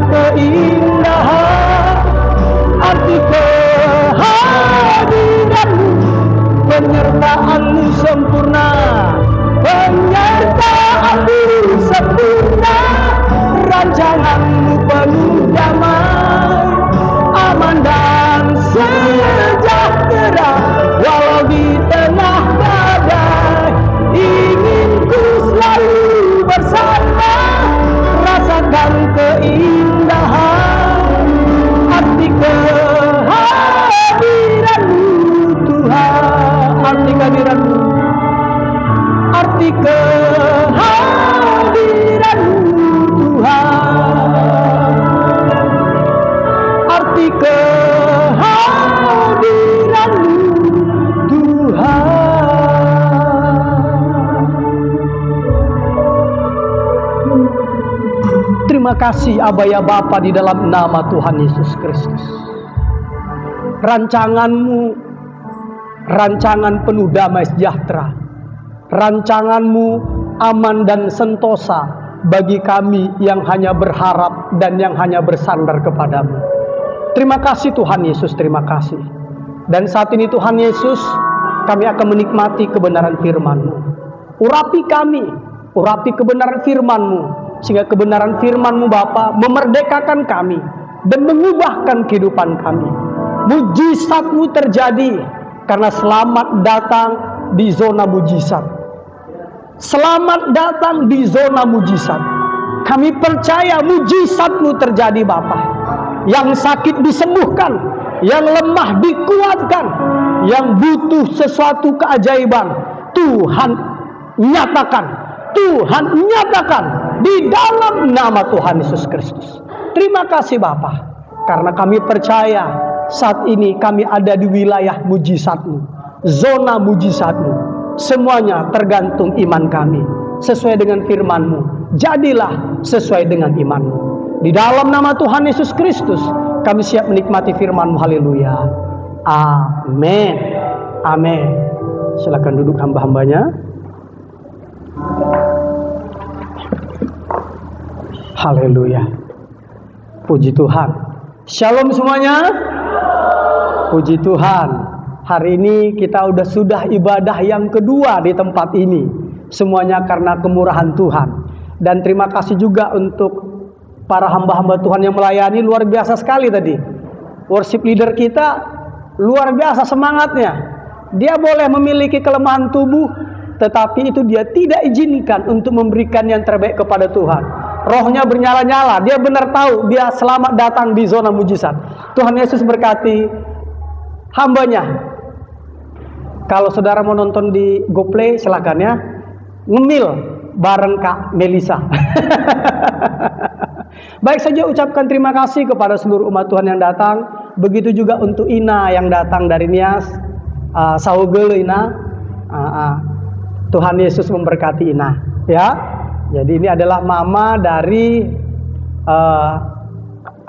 keindahan, arti kehadiranmu, penyertaanmu sempurna, penyertaanmu sempurna, rancanganmu penuh damai, aman dan sejahtera, walau di tengah badai, ingin ku selalu bersama, rasakan keindahan, arti kehadiranmu Tuhan, arti kehadiranmu, arti kehadiranmu Tuhan, arti kehadiranmu Tuhan. Terima kasih Aba ya Bapa di dalam nama Tuhan Yesus Kristus. Rancanganmu, rancangan penuh damai sejahtera, rancanganmu aman dan sentosa bagi kami yang hanya berharap dan yang hanya bersandar kepadamu. Terima kasih Tuhan Yesus, terima kasih. Dan saat ini Tuhan Yesus, kami akan menikmati kebenaran firman-Mu. Urapi kami, urapi kebenaran firman-Mu, sehingga kebenaran firman-Mu Bapa memerdekakan kami dan mengubahkan kehidupan kami. Mujizat-Mu terjadi, karena selamat datang di zona mujizat. Selamat datang di zona mujizat. Kami percaya mujizat-Mu terjadi Bapa. Yang sakit disembuhkan, yang lemah dikuatkan, yang butuh sesuatu keajaiban, Tuhan nyatakan, Tuhan nyatakan di dalam nama Tuhan Yesus Kristus. Terima kasih Bapa, karena kami percaya saat ini kami ada di wilayah mujizat-Mu, zona mujizat-Mu. Semuanya tergantung iman kami, sesuai dengan firman-Mu. Jadilah sesuai dengan iman-Mu. Di dalam nama Tuhan Yesus Kristus, kami siap menikmati firman-Mu. Haleluya. Amin. Amin. Silakan duduk hamba-hambanya. Haleluya. Puji Tuhan. Shalom semuanya. Puji Tuhan. Hari ini kita sudah ibadah yang kedua di tempat ini. Semuanya karena kemurahan Tuhan. Dan terima kasih juga untuk para hamba-hamba Tuhan yang melayani, luar biasa sekali tadi. Worship leader kita luar biasa semangatnya. Dia boleh memiliki kelemahan tubuh, tetapi itu dia tidak izinkan untuk memberikan yang terbaik kepada Tuhan. Rohnya bernyala-nyala, dia benar tahu dia selamat datang di zona mujizat. Tuhan Yesus berkati hambanya. Kalau saudara mau nonton di GoPlay silakan ya, ngemil bareng Kak Melisa. Baik saja, ucapkan terima kasih kepada seluruh umat Tuhan yang datang. Begitu juga untuk Ina yang datang dari Nias, Saugel Ina. Tuhan Yesus memberkati Ina, ya. Jadi ini adalah mama dari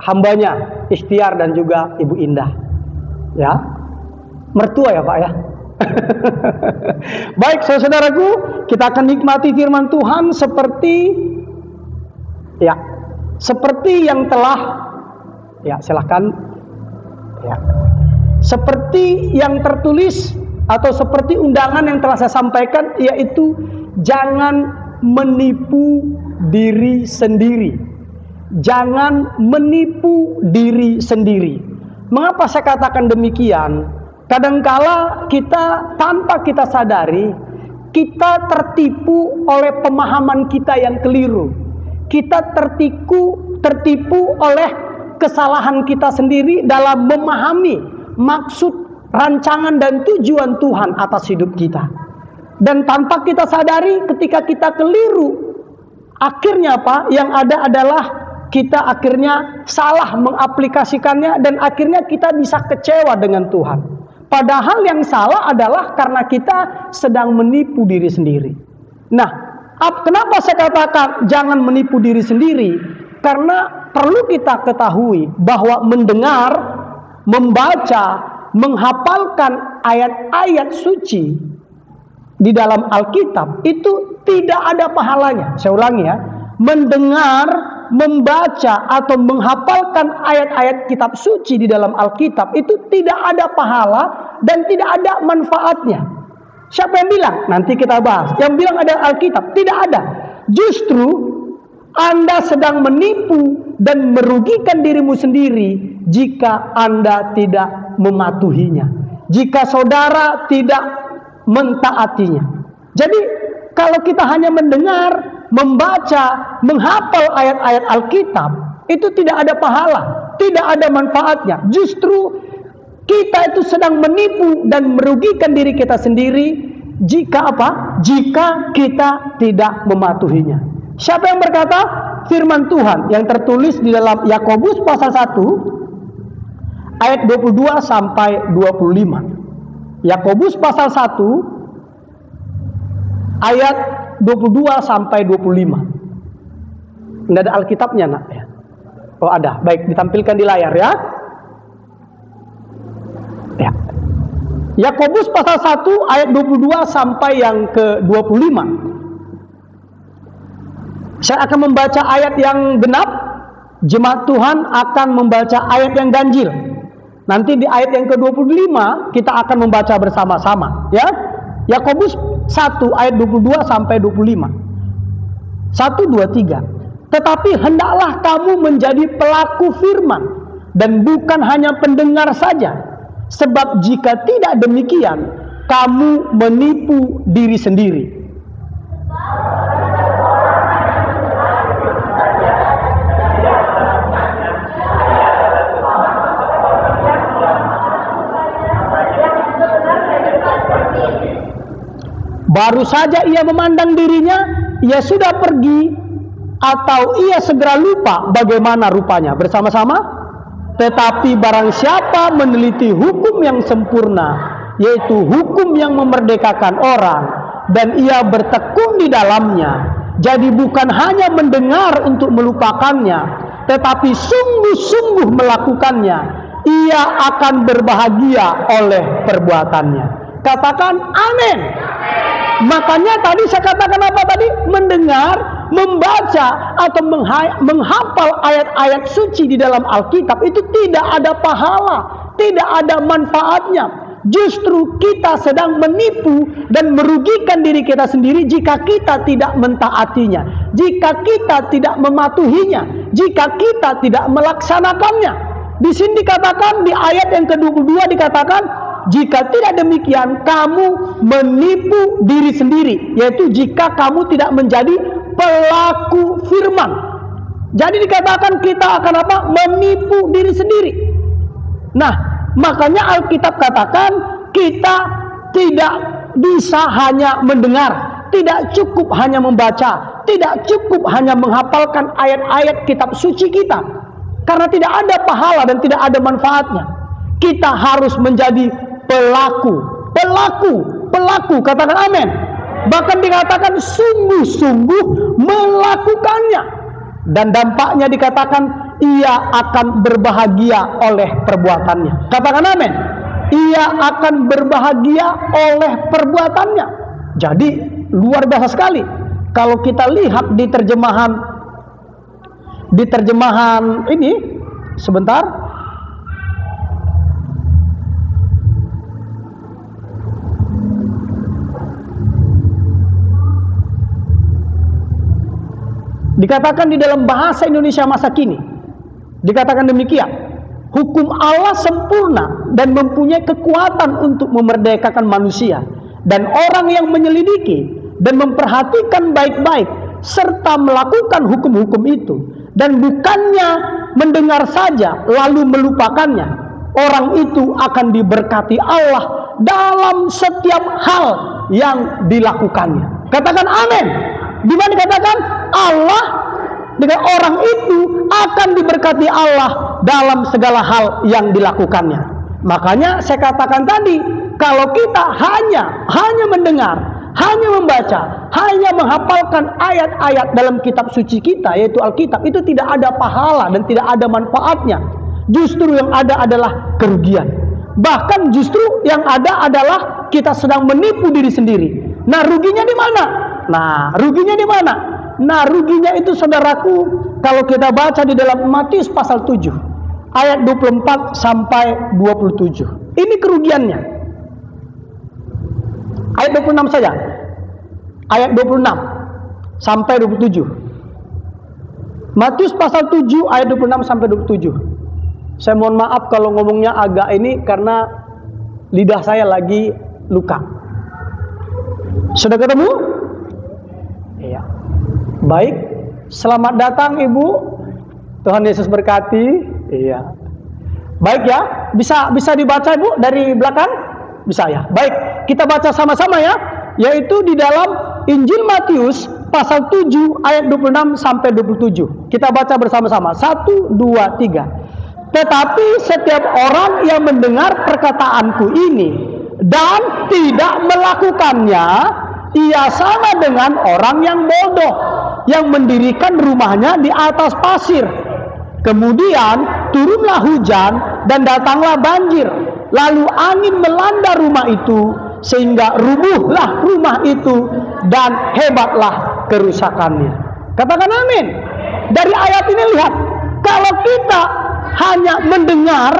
hambanya Ikhtiar dan juga Ibu Indah, ya. Mertua ya Pak ya. Baik saudaraku, kita akan nikmati firman Tuhan seperti yang telah, ya silahkan, ya, seperti yang tertulis atau seperti undangan yang telah saya sampaikan, yaitu jangan menipu diri sendiri. Jangan menipu diri sendiri. Mengapa saya katakan demikian? Kadangkala kita tanpa kita sadari, kita tertipu oleh pemahaman kita yang keliru. Kita tertipu oleh kesalahan kita sendiri dalam memahami maksud, rancangan dan tujuan Tuhan atas hidup kita. Dan tanpa kita sadari, ketika kita keliru, akhirnya apa? Yang ada adalah kita akhirnya salah mengaplikasikannya dan akhirnya kita bisa kecewa dengan Tuhan. Padahal yang salah adalah karena kita sedang menipu diri sendiri. Nah, kenapa saya katakan jangan menipu diri sendiri? Karena perlu kita ketahui bahwa mendengar, membaca, menghafalkan ayat-ayat suci di dalam Alkitab itu tidak ada pahalanya. Saya ulangi ya, mendengar, membaca atau menghafalkan ayat-ayat kitab suci di dalam Alkitab itu tidak ada pahala dan tidak ada manfaatnya. Siapa yang bilang? Nanti kita bahas. Yang bilang ada Alkitab, tidak ada. Justru Anda sedang menipu dan merugikan dirimu sendiri jika Anda tidak mematuhinya. Jika saudara tidak mentaatinya. Jadi kalau kita hanya mendengar, membaca, menghafal ayat-ayat Alkitab, itu tidak ada pahala, tidak ada manfaatnya. Justru kita itu sedang menipu dan merugikan diri kita sendiri jika apa? Jika kita tidak mematuhinya. Siapa yang berkata? Firman Tuhan yang tertulis di dalam Yakobus pasal 1 ayat 22 sampai 25. Yakobus pasal 1 ayat 22 sampai 25. Tidak ada Alkitabnya, nak ya? Oh ada, baik, ditampilkan di layar ya. Ya. Yakobus pasal 1 ayat 22 sampai yang ke-25. Saya akan membaca ayat yang genap, jemaat Tuhan akan membaca ayat yang ganjil. Nanti di ayat yang ke-25 kita akan membaca bersama-sama ya. Yakobus 1 ayat 22 sampai 25. 1 2 3. Tetapi hendaklah kamu menjadi pelaku firman dan bukan hanya pendengar saja. Sebab jika tidak demikian, kamu menipu diri sendiri. Baru saja ia memandang dirinya, ia sudah pergi, atau ia segera lupa bagaimana rupanya. Bersama-sama. Tetapi barang siapa meneliti hukum yang sempurna, yaitu hukum yang memerdekakan orang, dan ia bertekun di dalamnya, jadi bukan hanya mendengar untuk melupakannya, tetapi sungguh-sungguh melakukannya, ia akan berbahagia oleh perbuatannya. Katakan amin. Makanya tadi saya katakan apa tadi? Mendengar, membaca atau menghafal ayat-ayat suci di dalam Alkitab itu tidak ada pahala, tidak ada manfaatnya. Justru kita sedang menipu dan merugikan diri kita sendiri jika kita tidak mentaatinya, jika kita tidak mematuhinya, jika kita tidak melaksanakannya. Di sini dikatakan, di ayat yang ke-22 dikatakan, jika tidak demikian, kamu menipu diri sendiri. Yaitu jika kamu tidak menjadi pelaku firman. Jadi dikatakan kita akan apa? Menipu diri sendiri. Nah, makanya Alkitab katakan kita tidak bisa hanya mendengar, tidak cukup hanya membaca, tidak cukup hanya menghafalkan ayat-ayat kitab suci kita. Karena tidak ada pahala dan tidak ada manfaatnya. Kita harus menjadi pelaku, katakan amin. Bahkan dikatakan sungguh-sungguh melakukannya, dan dampaknya dikatakan ia akan berbahagia oleh perbuatannya. Katakan amin. Ia akan berbahagia oleh perbuatannya. Jadi luar biasa sekali kalau kita lihat di terjemahan ini sebentar. Dikatakan di dalam bahasa Indonesia masa kini, dikatakan demikian, hukum Allah sempurna dan mempunyai kekuatan untuk memerdekakan manusia, dan orang yang menyelidiki dan memperhatikan baik-baik serta melakukan hukum-hukum itu, dan bukannya mendengar saja lalu melupakannya, orang itu akan diberkati Allah dalam setiap hal yang dilakukannya. Katakan amin. Di mana dikatakan Allah dengan orang itu akan diberkati Allah dalam segala hal yang dilakukannya. Makanya saya katakan tadi, kalau kita hanya mendengar, hanya membaca, hanya menghafalkan ayat-ayat dalam kitab suci kita, yaitu Alkitab, itu tidak ada pahala dan tidak ada manfaatnya. Justru yang ada adalah kerugian. Bahkan justru yang ada adalah kita sedang menipu diri sendiri. Nah, ruginya di mana? Nah, ruginya itu saudaraku, kalau kita baca di dalam Matius pasal 7 ayat 24 sampai 27. Ini kerugiannya. Ayat 26 saja. Ayat 26 sampai 27. Matius pasal 7 ayat 26 sampai 27. Saya mohon maaf kalau ngomongnya agak ini karena lidah saya lagi luka. Sudah ketemu? Iya. Baik, selamat datang Ibu. Tuhan Yesus berkati. Iya. Baik ya, bisa dibaca Ibu dari belakang? Bisa ya. Baik, kita baca sama-sama ya. Yaitu di dalam Injil Matius pasal 7 ayat 26 sampai 27. Kita baca bersama-sama. 1, 2, 3. Tetapi setiap orang yang mendengar perkataanku ini dan tidak melakukannya, ia sama dengan orang yang bodoh yang mendirikan rumahnya di atas pasir. Kemudian turunlah hujan dan datanglah banjir, lalu angin melanda rumah itu sehingga rubuhlah rumah itu dan hebatlah kerusakannya. Katakan amin. Dari ayat ini lihat, kalau kita hanya mendengar,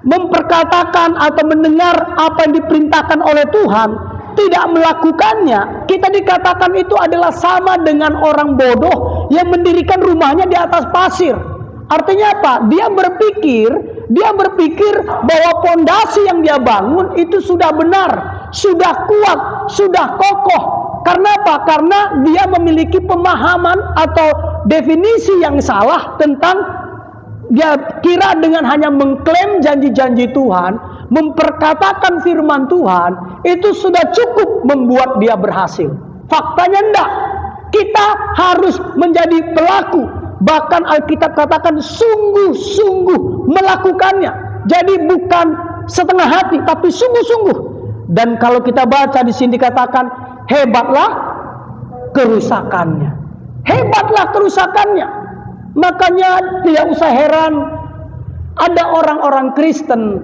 memperkatakan atau mendengar apa yang diperintahkan oleh Tuhan, tidak melakukannya, kita dikatakan itu adalah sama dengan orang bodoh yang mendirikan rumahnya di atas pasir. Artinya apa? Dia berpikir bahwa pondasi yang dia bangun itu sudah benar, sudah kuat, sudah kokoh. Karena apa? Karena dia memiliki pemahaman atau definisi yang salah tentang, dia kira dengan hanya mengklaim janji-janji Tuhan, memperkatakan firman Tuhan, itu sudah cukup membuat dia berhasil. Faktanya enggak. Kita harus menjadi pelaku. Bahkan Alkitab katakan sungguh-sungguh melakukannya. Jadi bukan setengah hati, tapi sungguh-sungguh. Dan kalau kita baca di sini dikatakan hebatlah kerusakannya. Hebatlah kerusakannya. Makanya tidak usah heran ada orang-orang Kristen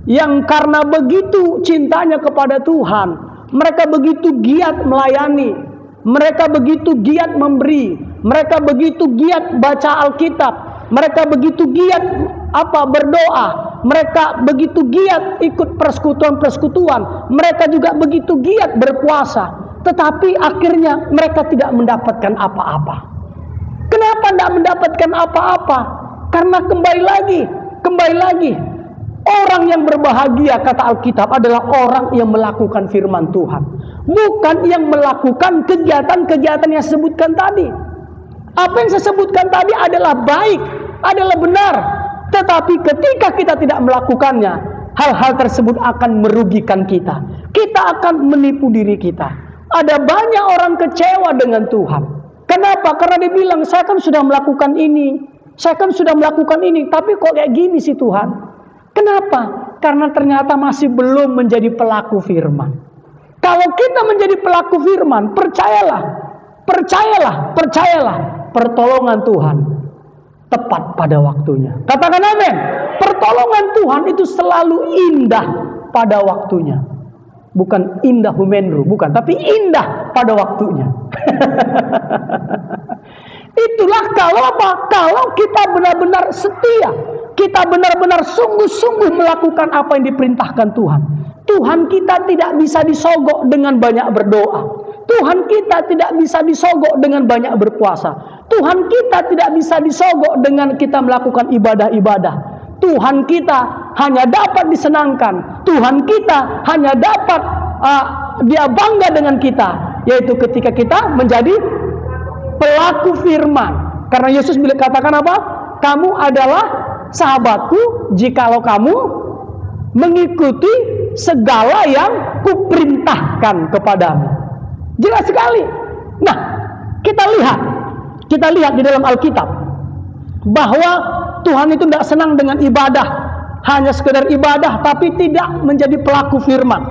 yang karena begitu cintanya kepada Tuhan, mereka begitu giat melayani, mereka begitu giat memberi, mereka begitu giat baca Alkitab, mereka begitu giat berdoa, mereka begitu giat ikut persekutuan-persekutuan, mereka juga begitu giat berpuasa, tetapi akhirnya mereka tidak mendapatkan apa-apa. Kenapa tidak mendapatkan apa-apa? Karena kembali lagi, orang yang berbahagia kata Alkitab adalah orang yang melakukan firman Tuhan, bukan yang melakukan kegiatan-kegiatan yang saya sebutkan tadi. Apa yang saya sebutkan tadi adalah baik, adalah benar, tetapi ketika kita tidak melakukannya, hal-hal tersebut akan merugikan kita. Kita akan menipu diri kita. Ada banyak orang kecewa dengan Tuhan. Kenapa? Karena dia bilang, saya kan sudah melakukan ini, tapi kok kayak gini sih Tuhan? Kenapa? Karena ternyata masih belum menjadi pelaku firman. Kalau kita menjadi pelaku firman, percayalah, pertolongan Tuhan tepat pada waktunya. Katakan amin. Pertolongan Tuhan itu selalu indah pada waktunya. Bukan indah humenru, bukan, tapi indah pada waktunya. Itulah kalau apa? Kalau kita benar-benar setia, kita benar-benar sungguh-sungguh melakukan apa yang diperintahkan Tuhan. Tuhan kita tidak bisa disogok dengan banyak berdoa. Tuhan kita tidak bisa disogok dengan banyak berpuasa. Tuhan kita tidak bisa disogok dengan kita melakukan ibadah-ibadah. Tuhan kita hanya dapat disenangkan. Tuhan kita hanya dapat dia bangga dengan kita, yaitu ketika kita menjadi pelaku firman. Karena Yesus bila katakan apa? Kamu adalah sahabatku jikalau kamu mengikuti segala yang kuperintahkan kepadamu. Jelas sekali. Nah, kita lihat di dalam Alkitab bahwa Tuhan itu tidak senang dengan ibadah, hanya sekedar ibadah tapi tidak menjadi pelaku firman.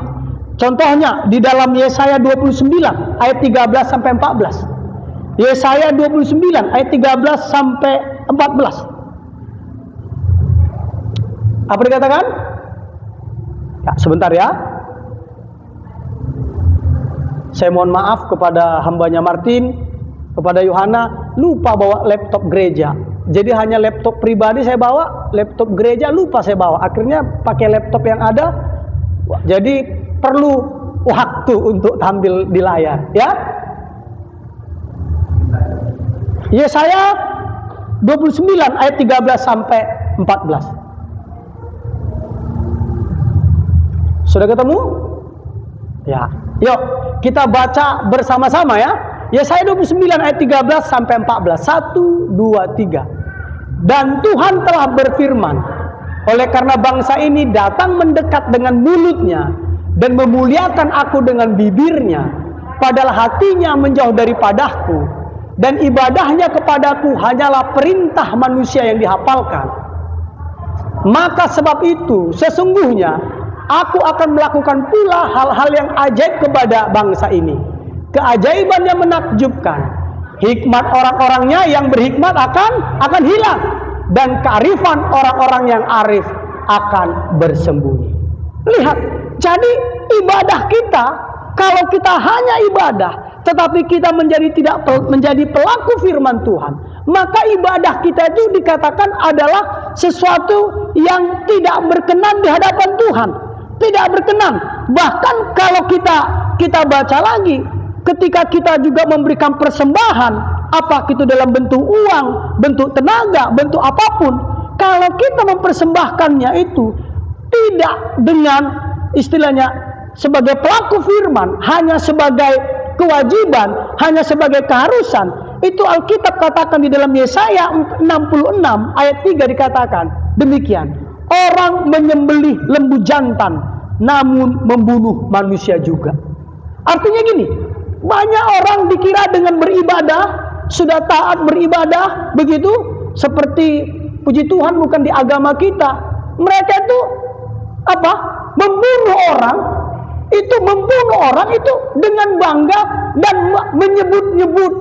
Contohnya di dalam Yesaya 29 ayat 13 sampai 14. Yesaya 29 ayat 13 sampai 14. Apa dikatakan? Ya, sebentar ya. Saya mohon maaf kepada hambanya Martin, kepada Yohana, lupa bawa laptop gereja. Jadi hanya laptop pribadi saya bawa, laptop gereja lupa saya bawa. Akhirnya pakai laptop yang ada. Jadi perlu waktu untuk tampil di layar, ya. Yesaya 29 ayat 13 sampai 14. Sudah ketemu? Ya. Yuk, kita baca bersama-sama ya. Yesaya 29 ayat 13 sampai 14. 1, 2, 3. Dan Tuhan telah berfirman, oleh karena bangsa ini datang mendekat dengan mulutnya dan memuliakan aku dengan bibirnya, padahal hatinya menjauh daripadaku, dan ibadahnya kepadaku hanyalah perintah manusia yang dihafalkan. Maka sebab itu sesungguhnya aku akan melakukan pula hal-hal yang ajaib kepada bangsa ini, keajaiban yang menakjubkan. Hikmat orang-orangnya yang berhikmat akan hilang, dan kearifan orang-orang yang arif akan bersembunyi. Lihat, jadi ibadah kita, kalau kita hanya ibadah tetapi kita tidak menjadi pelaku firman Tuhan, maka ibadah kita itu dikatakan adalah sesuatu yang tidak berkenan di hadapan Tuhan. Tidak berkenan. Bahkan kalau kita baca lagi, ketika kita juga memberikan persembahan, apa itu dalam bentuk uang, bentuk tenaga, bentuk apapun, kalau kita mempersembahkannya itu tidak dengan istilahnya sebagai pelaku firman, hanya sebagai kewajiban, hanya sebagai keharusan, itu Alkitab katakan di dalam Yesaya 66 ayat 3 dikatakan demikian. Orang menyembelih lembu jantan, namun membunuh manusia juga. Artinya gini, banyak orang dikira dengan beribadah, sudah taat beribadah, begitu, seperti puji Tuhan bukan di agama kita. Mereka itu apa? Membunuh orang itu dengan bangga dan menyebut-nyebut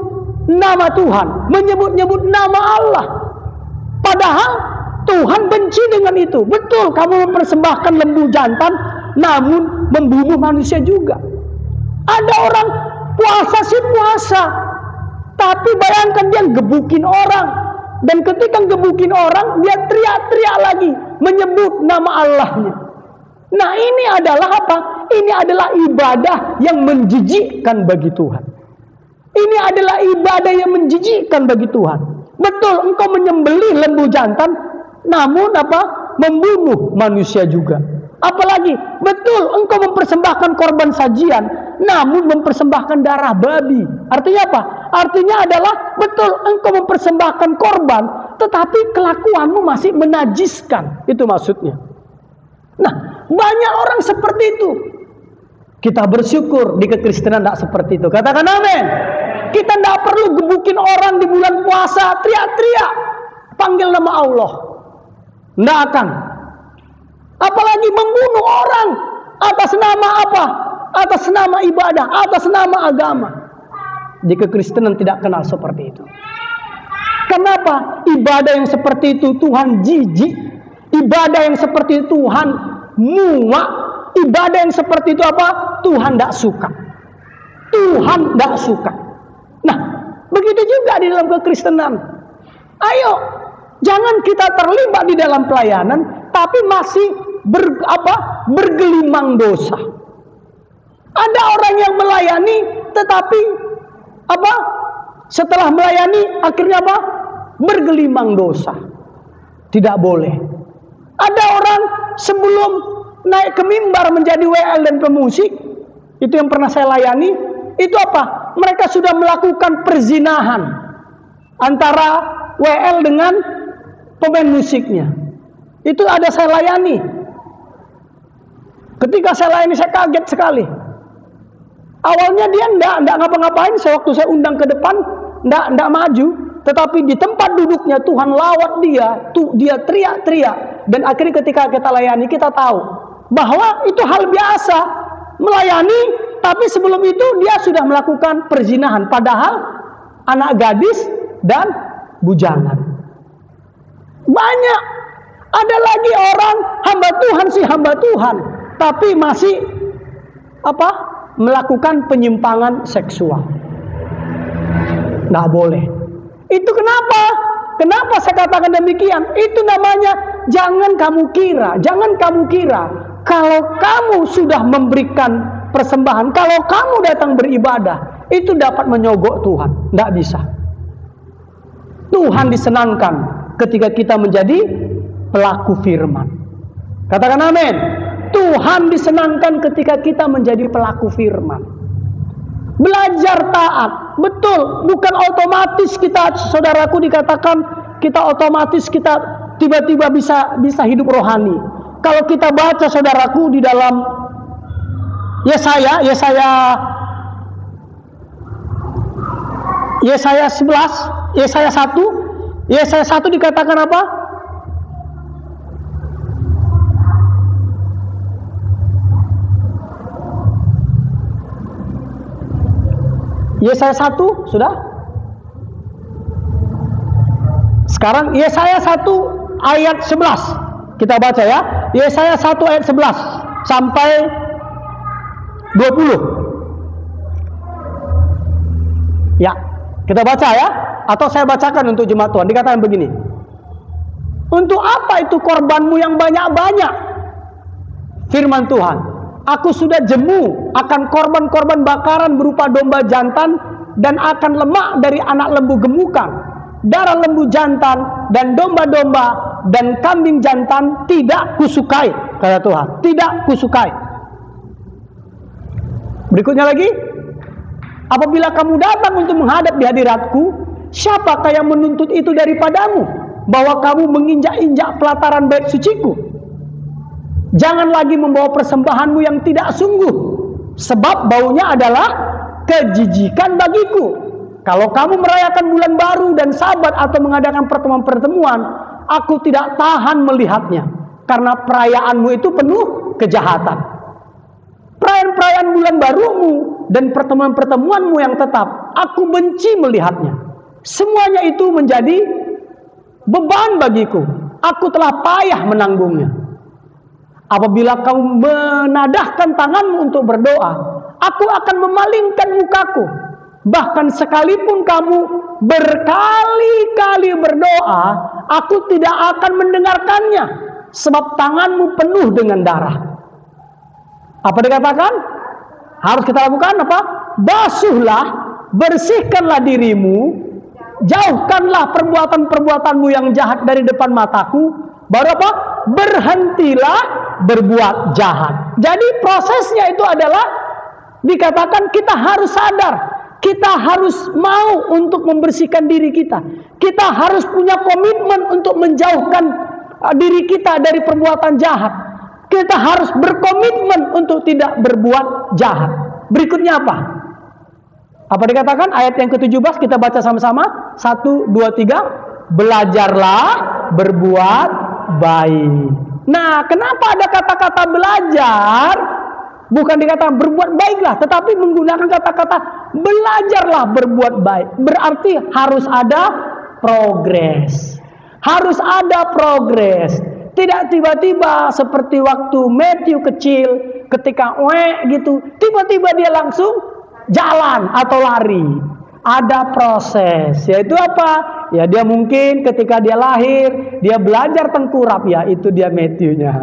nama Tuhan, menyebut-nyebut nama Allah. Padahal Tuhan benci dengan itu. Betul, kamu mempersembahkan lembu jantan, namun membunuh manusia juga. Ada orang puasa sih puasa, tapi bayangkan dia gebukin orang, dan ketika gebukin orang dia teriak-teriak lagi menyebut nama Allahnya. Nah, ini adalah apa? Ini adalah ibadah yang menjijikkan bagi Tuhan. Ini adalah ibadah yang menjijikkan bagi Tuhan. Betul, engkau menyembelih lembu jantan, namun apa? Membunuh manusia juga. Apalagi, betul, engkau mempersembahkan korban sajian, namun mempersembahkan darah babi. Artinya apa? Artinya adalah, betul, engkau mempersembahkan korban, tetapi kelakuanmu masih menajiskan. Itu maksudnya. Nah, banyak orang seperti itu. Kita bersyukur di kekristenan tidak seperti itu. Katakan amin. Kita tidak perlu gebukin orang di bulan puasa, teriak-teriak, panggil nama Allah. Tidak akan. Apalagi membunuh orang atas nama apa? Atas nama ibadah, atas nama agama. Di kekristenan tidak kenal seperti itu. Kenapa? Ibadah yang seperti itu Tuhan jijik. Ibadah yang seperti itu Tuhan muak. Ibadah yang seperti itu apa? Tuhan tidak suka. Tuhan tidak suka. Nah, begitu juga di dalam kekristenan. Ayo, jangan kita terlibat di dalam pelayanan, tapi masih bergelimang dosa. Ada orang yang melayani, tetapi apa? Setelah melayani, akhirnya apa? Bergelimang dosa. Tidak boleh. Ada orang sebelum naik ke mimbar menjadi WL dan pemusik, itu yang pernah saya layani, itu apa? Mereka sudah melakukan perzinahan antara WL dengan pemain musiknya. Itu ada saya layani. Ketika saya layani, saya kaget sekali. Awalnya dia enggak ngapa-ngapain. Waktu saya undang ke depan, enggak maju. Tetapi di tempat duduknya Tuhan lawat dia teriak-teriak. Dan akhirnya ketika kita layani, kita tahu bahwa itu hal biasa melayani, tapi sebelum itu dia sudah melakukan perzinahan, padahal anak gadis dan bujangan. Banyak. Ada lagi orang hamba Tuhan, tapi masih apa? melakukan penyimpangan seksual. Nggak boleh. Itu kenapa? Kenapa saya katakan demikian? Itu namanya jangan kamu kira kalau kamu sudah memberikan persembahan, kalau kamu datang beribadah, itu dapat menyogok Tuhan. Nggak bisa. Tuhan disenangkan ketika kita menjadi pelaku firman. Katakan amin. Tuhan disenangkan ketika kita menjadi pelaku firman. Belajar taat, betul, bukan otomatis kita, saudaraku, dikatakan kita otomatis kita tiba-tiba bisa hidup rohani. Kalau kita baca, saudaraku, di dalam Yesaya 11, Yesaya 1 dikatakan apa? Yesaya 1 sudah? Sekarang Yesaya 1 ayat 11. Kita baca ya. Yesaya 1 ayat 11 sampai 20. Ya, kita baca ya. Atau saya bacakan untuk jemaat Tuhan. Dikatakan begini. Untuk apa itu korbanmu yang banyak-banyak? Firman Tuhan. Aku sudah jemu akan korban-korban bakaran berupa domba jantan dan akan lemak dari anak lembu gemukan. Darah lembu jantan dan domba-domba dan kambing jantan tidak kusukai, kata Tuhan. Tidak kusukai. Berikutnya lagi. Apabila kamu datang untuk menghadap di hadiratku, siapakah yang menuntut itu daripadamu? Bahwa kamu menginjak-injak pelataran bait suciku. Jangan lagi membawa persembahanmu yang tidak sungguh, sebab baunya adalah kejijikan bagiku. Kalau kamu merayakan bulan baru dan Sabat atau mengadakan pertemuan-pertemuan, aku tidak tahan melihatnya, karena perayaanmu itu penuh kejahatan. Perayaan-perayaan bulan barumu dan pertemuan-pertemuanmu yang tetap, aku benci melihatnya. Semuanya itu menjadi beban bagiku. Aku telah payah menanggungnya. Apabila kamu menadahkan tanganmu untuk berdoa, aku akan memalingkan mukaku. Bahkan sekalipun kamu berkali-kali berdoa, aku tidak akan mendengarkannya, sebab tanganmu penuh dengan darah. Apa dikatakan? Harus kita lakukan apa? Basuhlah, bersihkanlah dirimu, jauhkanlah perbuatan-perbuatanmu yang jahat dari depan mataku. Baru apa? Berhentilah berbuat jahat. Jadi prosesnya itu adalah dikatakan kita harus sadar, kita harus mau untuk membersihkan diri kita. Kita harus punya komitmen untuk menjauhkan diri kita dari perbuatan jahat. Kita harus berkomitmen untuk tidak berbuat jahat. Berikutnya apa? Apa dikatakan? Ayat yang ke-17 kita baca sama-sama. 1, 2, 3. Belajarlah berbuat baik. Nah, kenapa ada kata-kata belajar? Bukan dikatakan berbuat baiklah, tetapi menggunakan kata-kata belajarlah berbuat baik. Berarti harus ada progres. Harus ada progres. Tidak tiba-tiba seperti waktu Matthew kecil, ketika gitu, tiba-tiba dia langsung jalan atau lari. Ada proses, yaitu apa? Ya dia mungkin ketika dia lahir, dia belajar tengkurap, ya itu dia Matthew-nya.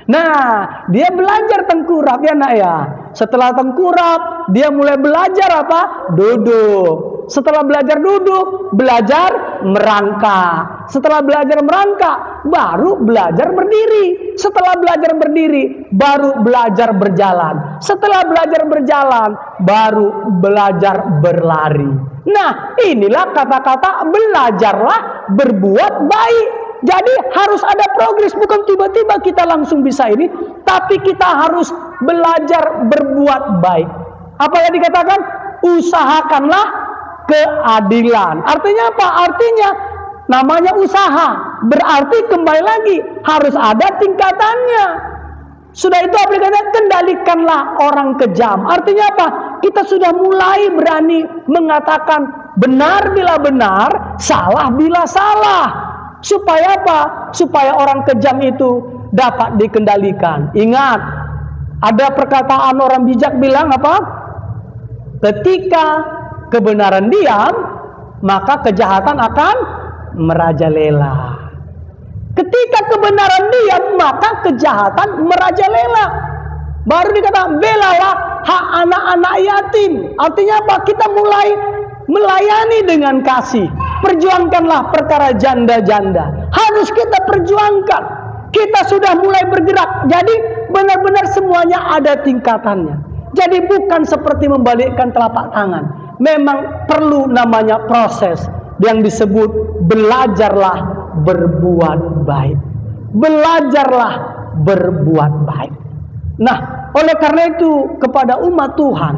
Nah, dia belajar tengkurap ya nak ya. Setelah tengkurap, dia mulai belajar apa? Duduk. Setelah belajar duduk, belajar merangkak. Setelah belajar merangkak, baru belajar berdiri. Setelah belajar berdiri, baru belajar berjalan. Setelah belajar berjalan, baru belajar berlari. Nah, inilah kata-kata belajarlah berbuat baik. Jadi harus ada progres, bukan tiba-tiba kita langsung bisa ini, tapi kita harus belajar berbuat baik. Apa yang dikatakan? Usahakanlah keadilan. Artinya apa? Artinya namanya usaha. Berarti kembali lagi harus ada tingkatannya. Sudah itu apa dikatakan? Kendalikanlah orang kejam. Artinya apa? Kita sudah mulai berani mengatakan benar bila benar, salah bila salah. Supaya apa? Supaya orang kejam itu dapat dikendalikan. Ingat, Ada perkataan orang bijak bilang apa? Ketika kebenaran diam, maka kejahatan akan merajalela. Ketika kebenaran diam, maka kejahatan merajalela. Baru dikatakan, belalah hak anak-anak yatim. Artinya apa? Kita mulai melayani dengan kasih. Perjuangkanlah perkara janda-janda. Harus kita perjuangkan. Kita sudah mulai bergerak. Jadi benar-benar semuanya ada tingkatannya. Jadi bukan seperti membalikkan telapak tangan. Memang perlu namanya proses yang disebut belajarlah berbuat baik. Belajarlah berbuat baik. Nah, oleh karena itu kepada umat Tuhan,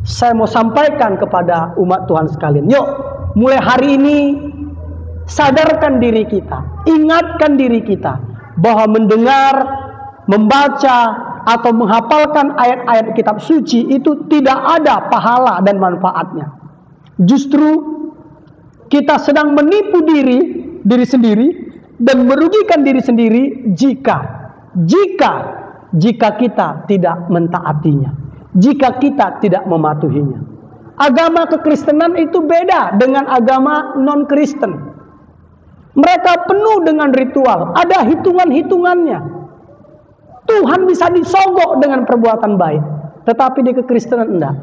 saya mau sampaikan kepada umat Tuhan sekalian. Yuk, mulai hari ini sadarkan diri kita, ingatkan diri kita bahwa mendengar, membaca atau menghafalkan ayat-ayat kitab suci itu tidak ada pahala dan manfaatnya. Justru kita sedang menipu diri sendiri dan merugikan diri sendiri jika kita tidak mentaatinya, jika kita tidak mematuhinya. Agama kekristenan itu beda dengan agama non-Kristen. Mereka penuh dengan ritual, ada hitungan-hitungannya. Tuhan bisa disogok dengan perbuatan baik, tetapi di kekristenan enggak.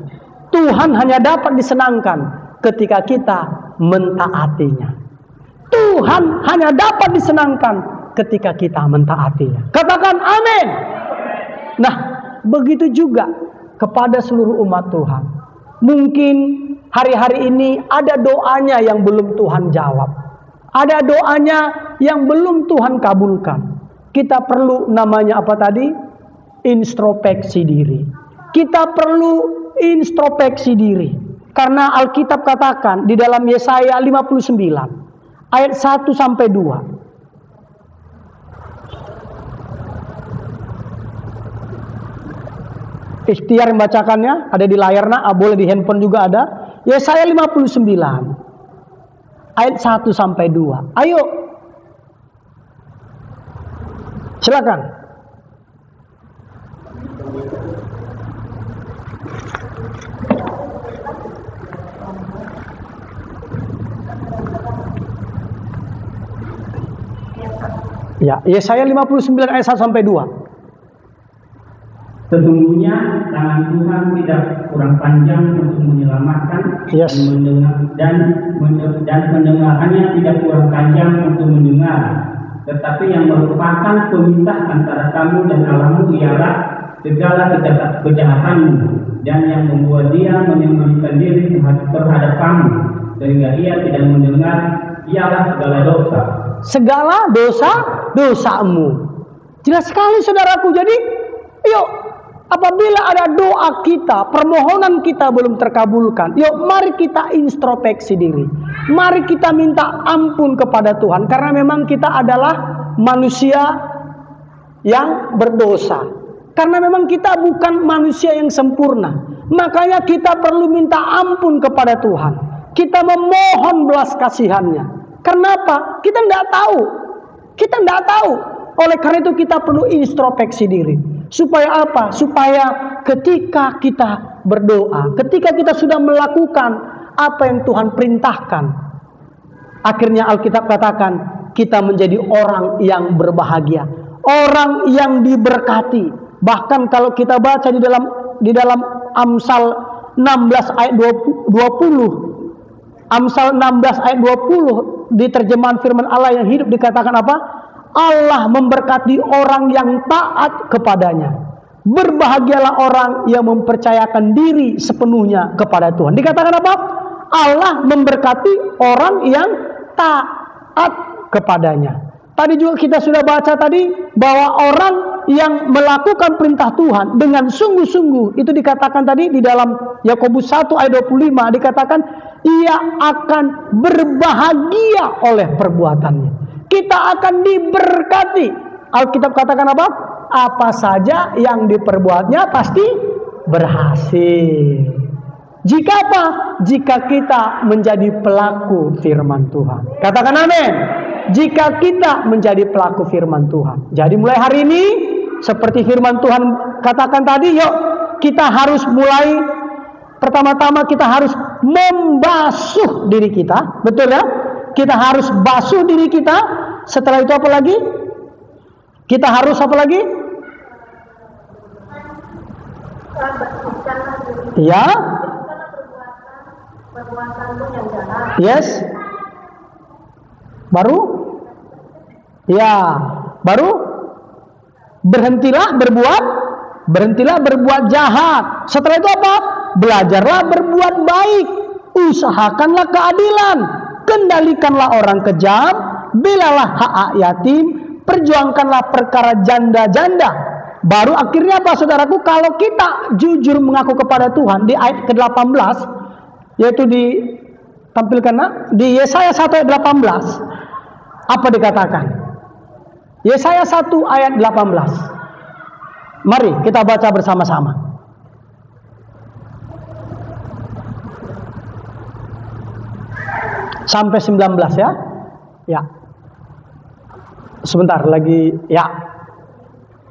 Tuhan hanya dapat disenangkan ketika kita mentaatinya. Tuhan hanya dapat disenangkan ketika kita mentaatinya. Katakan amin. Nah, begitu juga kepada seluruh umat Tuhan. Mungkin hari-hari ini ada doanya yang belum Tuhan jawab. Ada doanya yang belum Tuhan kabulkan. Kita perlu namanya apa tadi? Introspeksi diri. Kita perlu introspeksi diri. Karena Alkitab katakan di dalam Yesaya 59 ayat 1 sampai 2. Ikhtiar membacakannya ada di layar, boleh di handphone juga ada. Yesaya 59 ayat 1 sampai 2. Ayo. Silakan. Ya, Yesaya 59 ayat 1 sampai 2. Sesungguhnya tangan Tuhan tidak kurang panjang untuk menyelamatkan, Yes. dan pendengarannya tidak kurang panjang untuk mendengar. Tetapi yang merupakan pemisah antara kamu dan Allahmu ialah segala kejahatanmu, dan yang membuat dia menyembunyikan diri terhadap kamu, sehingga ia tidak mendengar, ialah segala dosa. Segala dosamu. Jelas sekali saudaraku. Jadi, yuk, apabila ada doa kita, permohonan kita belum terkabulkan, yuk mari kita introspeksi diri. Mari kita minta ampun kepada Tuhan. Karena memang kita adalah manusia yang berdosa. Karena memang kita bukan manusia yang sempurna. Makanya kita perlu minta ampun kepada Tuhan. Kita memohon belas kasihannya. Kenapa? Kita tidak tahu. Oleh karena itu kita perlu introspeksi diri. Supaya apa? Supaya ketika kita berdoa, ketika kita sudah melakukan apa yang Tuhan perintahkan, akhirnya Alkitab katakan kita menjadi orang yang berbahagia, orang yang diberkati. Bahkan kalau kita baca di dalam Amsal 16 ayat 20, Amsal 16 ayat 20 di terjemahan firman Allah yang hidup dikatakan apa? Allah memberkati orang yang taat kepadanya. Berbahagialah orang yang mempercayakan diri sepenuhnya kepada Tuhan. Dikatakan apa? Allah memberkati orang yang taat kepadanya. Tadi juga kita sudah baca tadi bahwa orang yang melakukan perintah Tuhan dengan sungguh-sungguh, itu dikatakan tadi di dalam Yakobus 1 ayat 25, dikatakan ia akan berbahagia oleh perbuatannya. Kita akan diberkati. Alkitab katakan apa? Apa saja yang diperbuatnya pasti berhasil. Jika apa? Jika kita menjadi pelaku firman Tuhan. Katakan amin. Jika kita menjadi pelaku firman Tuhan. Jadi mulai hari ini seperti firman Tuhan katakan tadi, yuk kita harus mulai, pertama-tama kita harus membasuh diri kita, betul ya? Kita harus basuh diri kita. Setelah itu apa lagi? Kita harus apa lagi? Ya. Yes. Baru? Ya. Baru? Berhentilah berbuat jahat. Setelah itu apa? Belajarlah berbuat baik. Usahakanlah keadilan. Kendalikanlah orang kejam. Belalah hak yatim. Perjuangkanlah perkara janda-janda. Baru akhirnya apa, saudaraku? Kalau kita jujur mengaku kepada Tuhan, di ayat ke-18, yaitu ditampilkan di Yesaya 1 ayat 18, apa dikatakan? Yesaya 1 ayat 18. Mari kita baca bersama-sama. Sampai 19 ya. Ya. Sebentar lagi ya.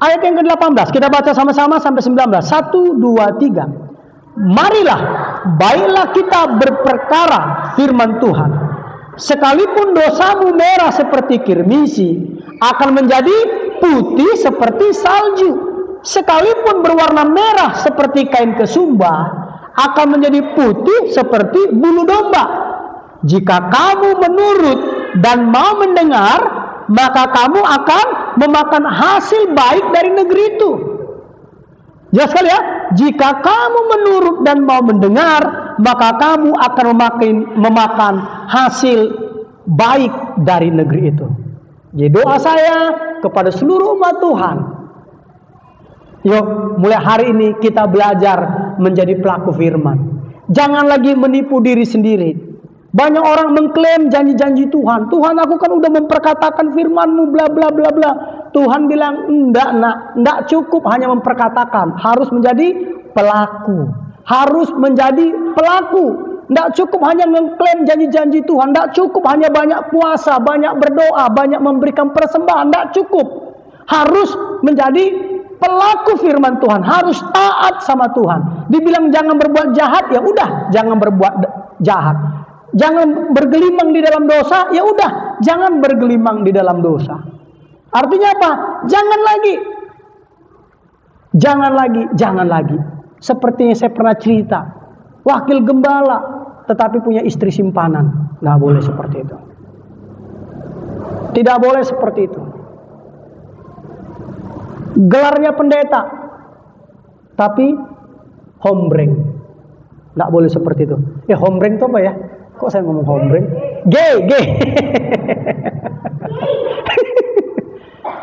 Ayat yang ke-18 kita baca sama-sama sampai 19. 1, 2, 3. Marilah, baiklah kita berperkara firman Tuhan. Sekalipun dosamu merah seperti kirmisi, akan menjadi putih seperti salju. Sekalipun berwarna merah seperti kain kesumba, akan menjadi putih seperti bulu domba. Jika kamu menurut dan mau mendengar, maka kamu akan memakan hasil baik dari negeri itu. Jelas sekali ya. Jika kamu menurut dan mau mendengar, maka kamu akan memakan hasil baik dari negeri itu. Jadi doa saya kepada seluruh umat Tuhan, yuk mulai hari ini kita belajar menjadi pelaku firman. Jangan lagi menipu diri sendiri. Banyak orang mengklaim janji-janji Tuhan. Tuhan, aku kan udah memperkatakan firman-Mu bla bla bla bla. Tuhan bilang, enggak cukup hanya memperkatakan, harus menjadi pelaku. Harus menjadi pelaku. Enggak cukup hanya mengklaim janji-janji Tuhan, enggak cukup hanya banyak puasa, banyak berdoa, banyak memberikan persembahan, enggak cukup. Harus menjadi pelaku firman Tuhan, harus taat sama Tuhan. Dibilang jangan berbuat jahat, ya udah, jangan berbuat jahat. Jangan bergelimang di dalam dosa, ya udah, jangan bergelimang di dalam dosa. Artinya apa? Jangan lagi. Seperti yang saya pernah cerita, wakil gembala tetapi punya istri simpanan. Nggak boleh seperti itu. Tidak boleh seperti itu. Gelarnya pendeta, tapi hombreng. Nggak boleh seperti itu. Hombreng itu apa ya? Kok saya ngomong hombreng? Gay.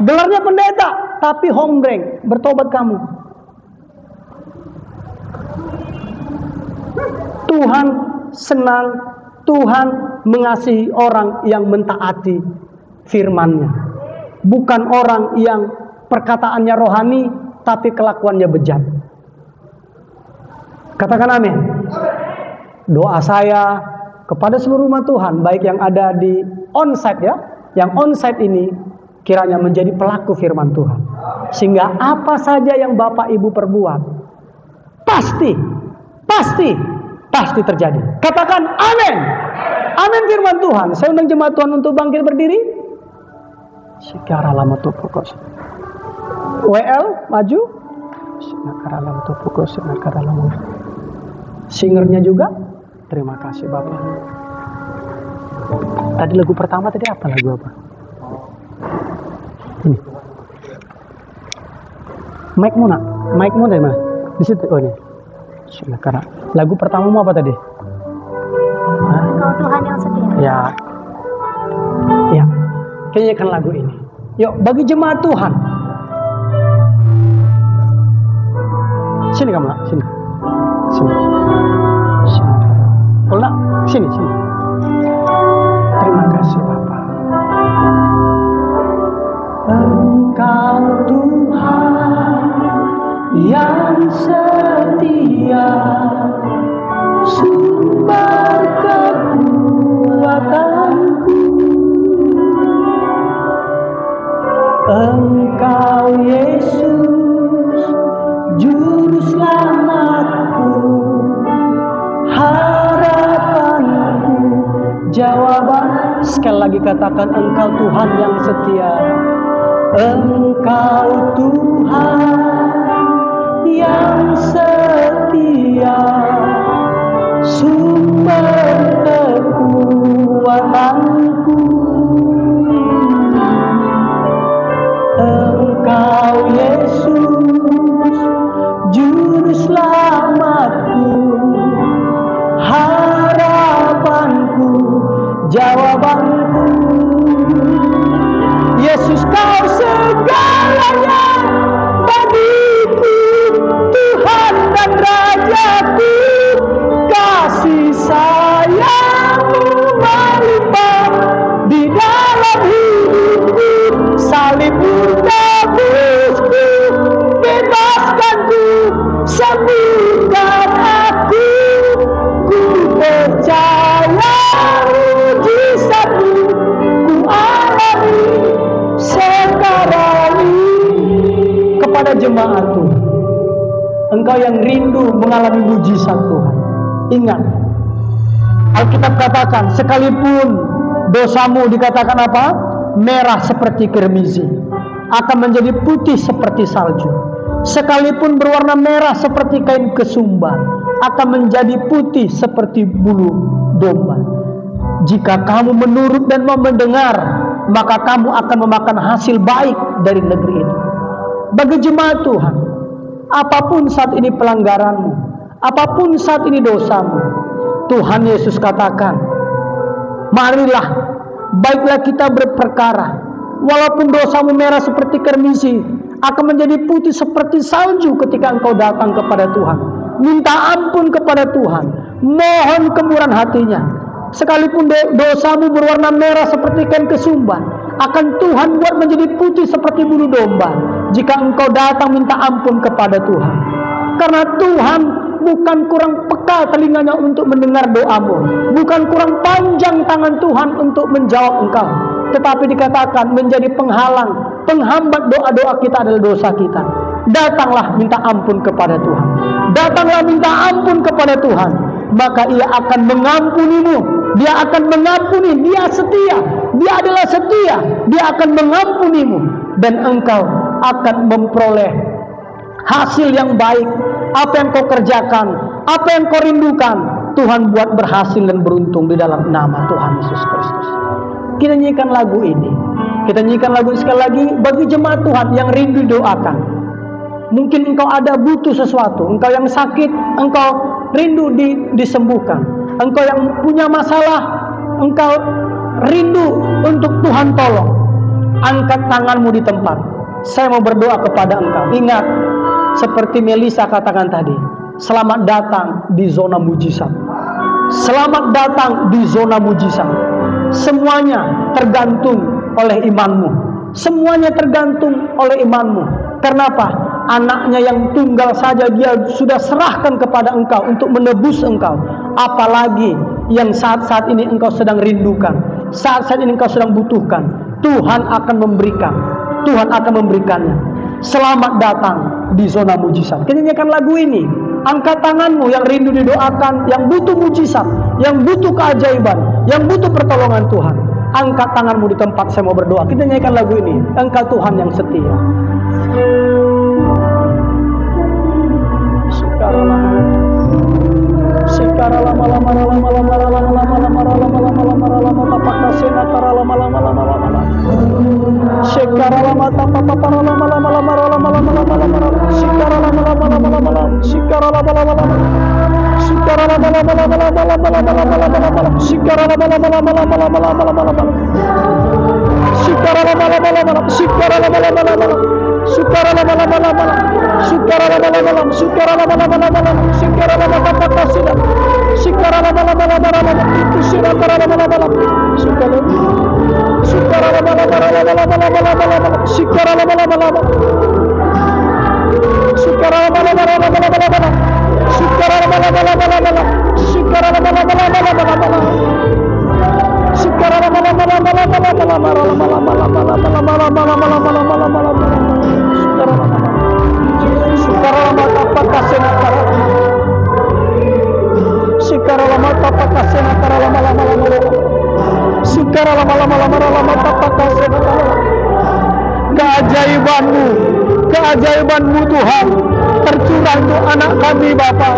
Gelarnya pendeta, tapi hombreng. Bertobat kamu. Tuhan senang, Tuhan mengasihi orang yang mentaati firman-Nya. Bukan orang yang perkataannya rohani, tapi kelakuannya bejat. Katakan amin. Doa saya kepada seluruh umat Tuhan, baik yang ada di onsite ya, yang onsite ini kiranya menjadi pelaku firman Tuhan. Sehingga apa saja yang Bapak Ibu perbuat, pasti terjadi. Katakan amin. Amin firman Tuhan. Saya undang jemaat Tuhan untuk bangkit berdiri. Sekarang lama tuh pokok. WL maju. Sekarang lama tuh pokok. Sekarang lama. Singernya juga. Terima kasih Bapak. Tadi lagu pertama tadi apa, lagu apa? Ini. Mic-mu dari mana? Di situ. Oh ini. Karena lagu pertamamu apa tadi? Kau Tuhan yang setia. Ya. Kayaknya kan lagu ini. Yuk, bagi jemaat Tuhan. Sini kamu, nak. Sini. Kalau nak, sini. Terima kasih Bapak. Engkau Tuhan yang setia, sumber kekuatanku. Engkau Yesus jawaban. Sekali lagi katakan, Engkau Tuhan yang setia. Engkau Tuhan yang setia, sumber kekuatanku. Engkau Yesus, juru selamatku, harapanku, jawabanku. Yesus, Kau segalanya bagiku, Tuhan dan Rajaku. Kasih sayang-Mu melimpah di dalam hidupku. Salib-Mu tebusku, bebaskanku, sembuhkan aku. Ku percaya mujizat-Mu ku alami sekarang ini. Kepada jemaat Tuhan, engkau yang rindu mengalami mujizat Tuhan, ingat, Alkitab katakan, sekalipun dosamu dikatakan apa? Merah seperti kirmizi, akan menjadi putih seperti salju. Sekalipun berwarna merah seperti kain kesumba, akan menjadi putih seperti bulu domba. Jika kamu menurut dan mau mendengar, maka kamu akan memakan hasil baik dari negeri ini. Bagi jemaat Tuhan, apapun saat ini pelanggaranmu, apapun saat ini dosamu, Tuhan Yesus katakan, marilah, baiklah kita berperkara. Walaupun dosamu merah seperti kirmizi, akan menjadi putih seperti salju ketika engkau datang kepada Tuhan. Minta ampun kepada Tuhan, mohon kemurahan hatinya. Sekalipun dosamu berwarna merah seperti kain kesumba, akan Tuhan buat menjadi putih seperti bulu domba jika engkau datang minta ampun kepada Tuhan. Karena Tuhan bukan kurang peka telinganya untuk mendengar doamu, bukan kurang panjang tangan Tuhan untuk menjawab engkau, tetapi dikatakan menjadi penghalang, penghambat doa-doa kita adalah dosa kita. Datanglah minta ampun kepada Tuhan, datanglah minta ampun kepada Tuhan, maka Ia akan mengampunimu. Dia akan mengampuni, Dia setia, Dia adalah setia, Dia akan mengampunimu, dan engkau akan memperoleh hasil yang baik. Apa yang kau kerjakan, apa yang kau rindukan, Tuhan buat berhasil dan beruntung di dalam nama Tuhan Yesus Kristus. Kita nyanyikan lagu ini, kita nyanyikan lagu sekali lagi bagi jemaat Tuhan yang rindu doakan. Mungkin engkau ada butuh sesuatu, engkau yang sakit, engkau rindu disembuhkan. Engkau yang punya masalah, engkau rindu untuk Tuhan tolong. Angkat tanganmu di tempat. Saya mau berdoa kepada engkau. Ingat, seperti Melisa katakan tadi, selamat datang di zona mujizat. Selamat datang di zona mujizat. Semuanya tergantung oleh imanmu. Semuanya tergantung oleh imanmu. Kenapa? Anaknya yang tunggal saja Dia sudah serahkan kepada engkau untuk menebus engkau. Apalagi yang saat-saat ini engkau sedang rindukan, saat-saat ini engkau sedang butuhkan. Tuhan akan memberikan, Tuhan akan memberikannya. Selamat datang di zona mujizat. Kita nyanyikan lagu ini. Angkat tanganmu yang rindu didoakan, yang butuh mujizat, yang butuh keajaiban, yang butuh pertolongan Tuhan. Angkat tanganmu di tempat, saya mau berdoa. Kita nyanyikan lagu ini. Engkau Tuhan yang setia. Keajaiban-Mu Tuhan tercurah untuk anak kami Bapa.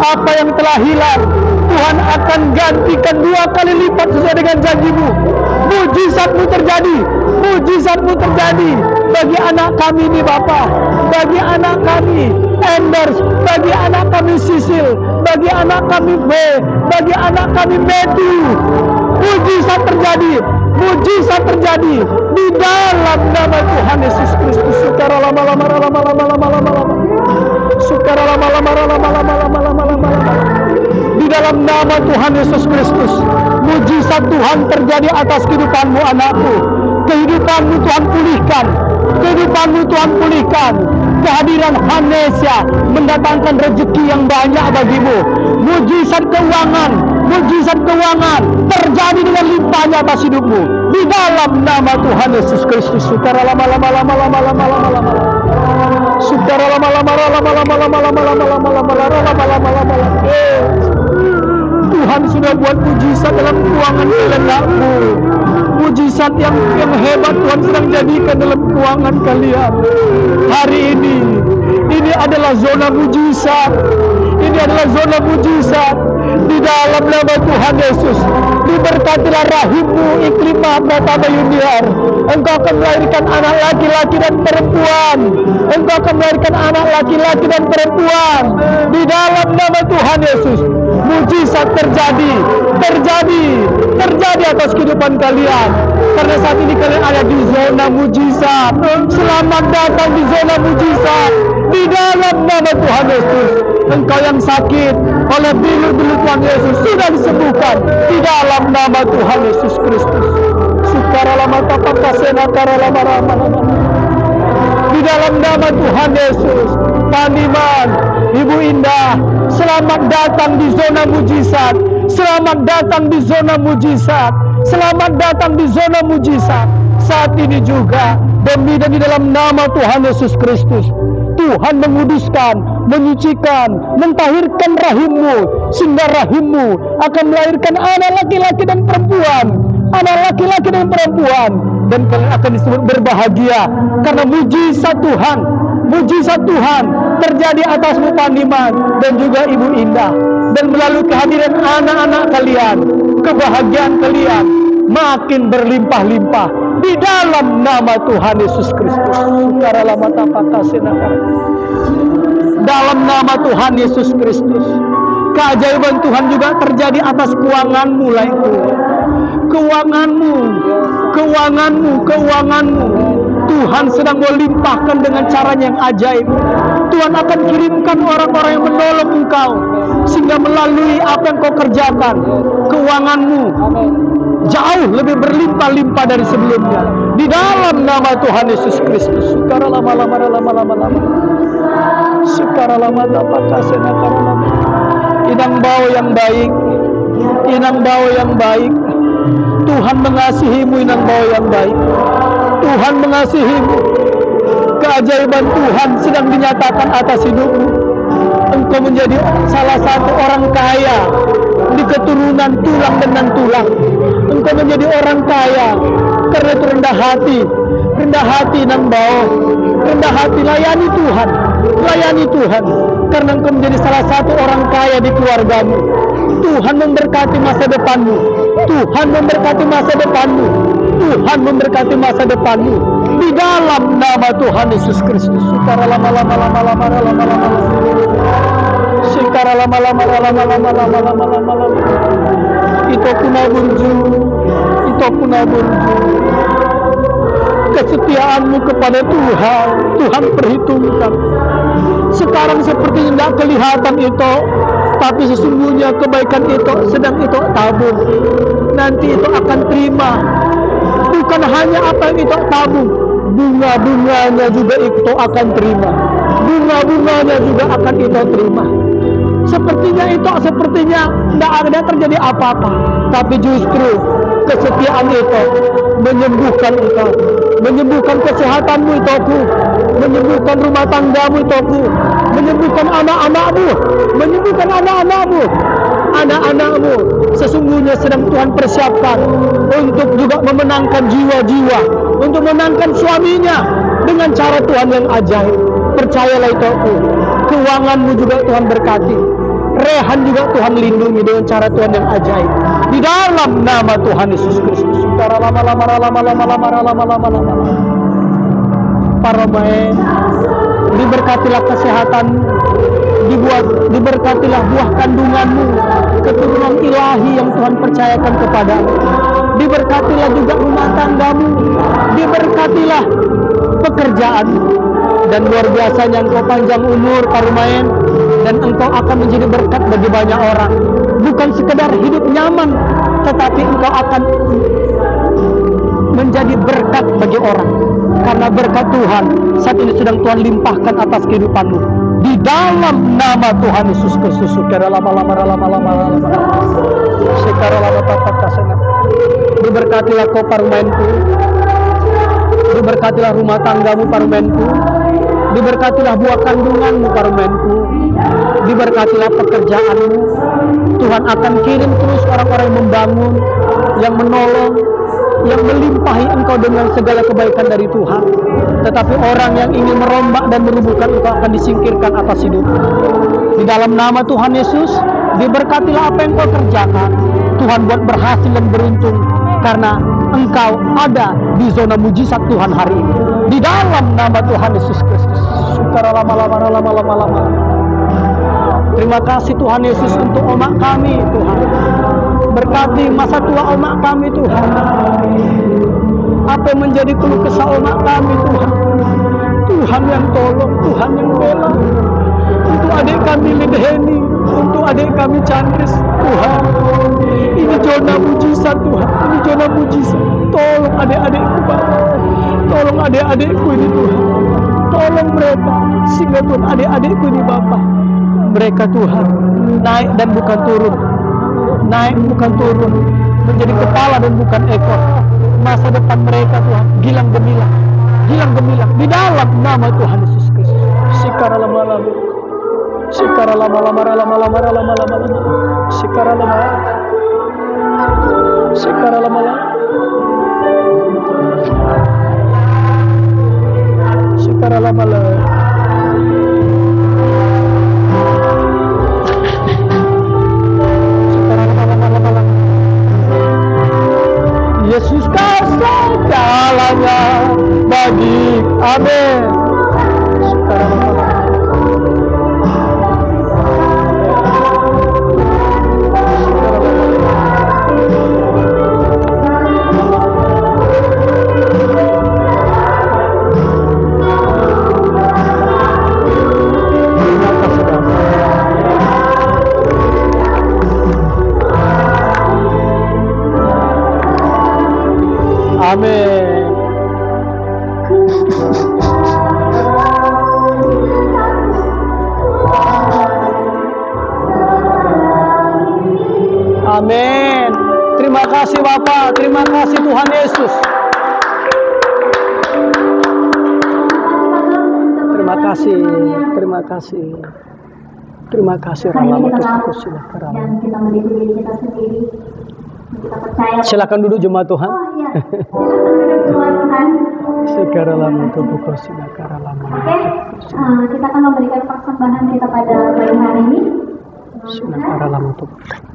Apa yang telah hilang Tuhan akan gantikan 2 kali lipat sesuai dengan janji-Mu. Mujizat-Mu terjadi, mujizat-Mu terjadi bagi anak kami ini Bapa, bagi anak kami Enders, bagi anak kami Sisil, bagi anak kami B, bagi anak kami Matthew. Mujizat terjadi, mujizat terjadi di dalam nama Tuhan Yesus Kristus. Di dalam nama Tuhan Yesus Kristus, mujizat Tuhan terjadi atas kehidupanmu anakku. Kehidupanmu Tuhan pulihkan, kehidupanmu Tuhan pulihkan. Kehadiran Hanesia mendatangkan rezeki yang banyak bagimu. Mujizat keuangan terjadi dengan limpahnya atas hidupmu di dalam nama Tuhan Yesus Kristus. Tuhan sudah buat mujizat dalam keuangan kalian. Mujizat yang hebat Tuhan sedang jadikan dalam keuangan kalian. Hari ini adalah zona mujizat. Ini adalah zona mujizat di dalam nama Tuhan Yesus. Diberkatilah rahimmu Iklimah Pratama Yuniar. Engkau akan melahirkan anak laki-laki dan perempuan. Engkau akan melahirkan anak laki-laki dan perempuan di dalam nama Tuhan Yesus. Mujizat terjadi atas kehidupan kalian. Karena saat ini kalian ada di zona mujizat. Selamat datang di zona mujizat di dalam nama Tuhan Yesus. Engkau yang sakit oleh bilu-bilu Tuhan Yesus sudah disembuhkan di dalam nama Tuhan Yesus Kristus. Di dalam nama Tuhan Yesus. Paniman, Ibu Indah, selamat datang di zona mujizat. Selamat datang di zona mujizat. Selamat datang di zona mujizat. Saat ini juga demi dan di dalam nama Tuhan Yesus Kristus, Tuhan menguduskan, menyucikan, mentahirkan rahimmu, sehingga rahimmu akan melahirkan anak laki-laki dan perempuan. Anak laki-laki dan perempuan. Dan kalian akan disebut berbahagia karena mujizat Tuhan terjadi atasmu Pandiman dan juga Ibu Indah. Dan melalui kehadiran anak-anak kalian, kebahagiaan kalian makin berlimpah-limpah di dalam nama Tuhan Yesus Kristus. Dalam nama Tuhan Yesus Kristus, keajaiban Tuhan juga terjadi atas keuanganmu laiku. Keuanganmu Tuhan sedang melimpahkan dengan caranya yang ajaib. Tuhan akan kirimkan orang-orang yang menolong engkau, sehingga melalui apa yang kau kerjakan, keuanganmu jauh lebih berlimpah-limpah dari sebelumnya di dalam nama Tuhan Yesus Kristus. Inang bau yang baik, Tuhan mengasihimu. Inang bau yang baik, Tuhan mengasihimu. Keajaiban Tuhan sedang dinyatakan atas hidupmu. Engkau menjadi salah satu orang kaya di keturunan tulang dengan tulang. Engkau menjadi orang kaya karena itu rendah hati nang bawah, rendah hati. Layani Tuhan karena engkau menjadi salah satu orang kaya di keluargamu. Tuhan memberkati masa depanmu. Tuhan memberkati masa depanmu di dalam nama Tuhan Yesus Kristus. Itu puna burju. Kesetiaanmu kepada Tuhan perhitungkan. Sekarang seperti tidak kelihatan itu, tapi sesungguhnya kebaikan itu sedang itu tabung. Nanti itu akan terima. Bukan hanya apa yang itu tabung, bunga-bunganya juga itu akan terima. Bunga-bunganya juga akan itu terima. Sepertinya tidak ada terjadi apa-apa, tapi justru kesetiaan itu menyembuhkan engkau, menyembuhmu itu, menyembuhkan rumah tanggamu itu, menyembuhkan anak-anakmu, sesungguhnya sedang Tuhan persiapkan untuk juga memenangkan jiwa-jiwa, untuk menangkan suaminya dengan cara Tuhan yang ajaib. Percayalah itu aku. Keuanganmu juga Tuhan berkati. Rehan juga Tuhan lindungi dengan cara Tuhan yang ajaib. Di dalam nama Tuhan Yesus Kristus. Paromae, diberkatilah kesehatan, diberkatilah buah kandunganmu, keturunan ilahi yang Tuhan percayakan kepadamu. Diberkatilah juga rumah tanggamu, diberkatilah pekerjaanmu, dan luar biasanya engkau panjang umur Parumaen, dan engkau akan menjadi berkat bagi banyak orang. Bukan sekedar hidup nyaman, tetapi engkau akan menjadi berkat bagi orang, karena berkat Tuhan saat ini sedang Tuhan limpahkan atas kehidupanmu di dalam nama Tuhan Yesus Kristus. Diberkatilah kau Parumaenku, diberkatilah rumah tanggamu Parumaenku, diberkatilah buah kandunganmu Parumaenku, diberkatilah pekerjaanmu. Tuhan akan kirim terus orang-orang yang membangun, yang menolong, yang melimpahi engkau dengan segala kebaikan dari Tuhan. Tetapi orang yang ingin merombak dan merubuhkan engkau akan disingkirkan atas hidupmu. Di dalam nama Tuhan Yesus, diberkatilah apa yang kau kerjakan. Tuhan buat berhasil dan beruntung, karena engkau ada di zona mujizat Tuhan hari ini. Di dalam nama Tuhan Yesus Kristus. Terima kasih Tuhan Yesus untuk omak kami Tuhan. Berkati masa tua omak kami Tuhan. Apa yang menjadi keluh kesah omak kami Tuhan. Tuhan yang tolong, Tuhan yang bela. Untuk adik kami Lidheni, untuk adik kami Chandris Tuhan. Ini zona mujizat Tuhan, ini zona mujizat. Tolong adik-adikku Bapak, tolong adik-adikku ini Tuhan. Tolong mereka, sehingga Tuhan adik-adikku ini Bapak, mereka Tuhan naik dan bukan turun, naik bukan turun, menjadi kepala dan bukan ekor. Masa depan mereka Tuhan gilang gemilang, gilang gemilang di dalam nama Tuhan Yesus Kristus. Sikara lama-lama, sikara lama-lama, lama-lama, lama-lama, sikara lama, sikara lama-lama, sikara lama-lama. Yesus kasih jalannya bagi amin. Amin. Amin. Terima kasih Bapak, terima kasih Tuhan Yesus. Terima kasih, terima kasih. Terima kasih Rama Tuhanku, silakan. Dan kita menipu diri kita sendiri. Kita percaya. Silakan duduk jemaat Tuhan. Oh iya. Silakan Tuhan. Sekarang lama tubuhku silakan lama. Oke, kita akan memberikan persembahan kita pada pagi hari ini. Silakan lama tubuh.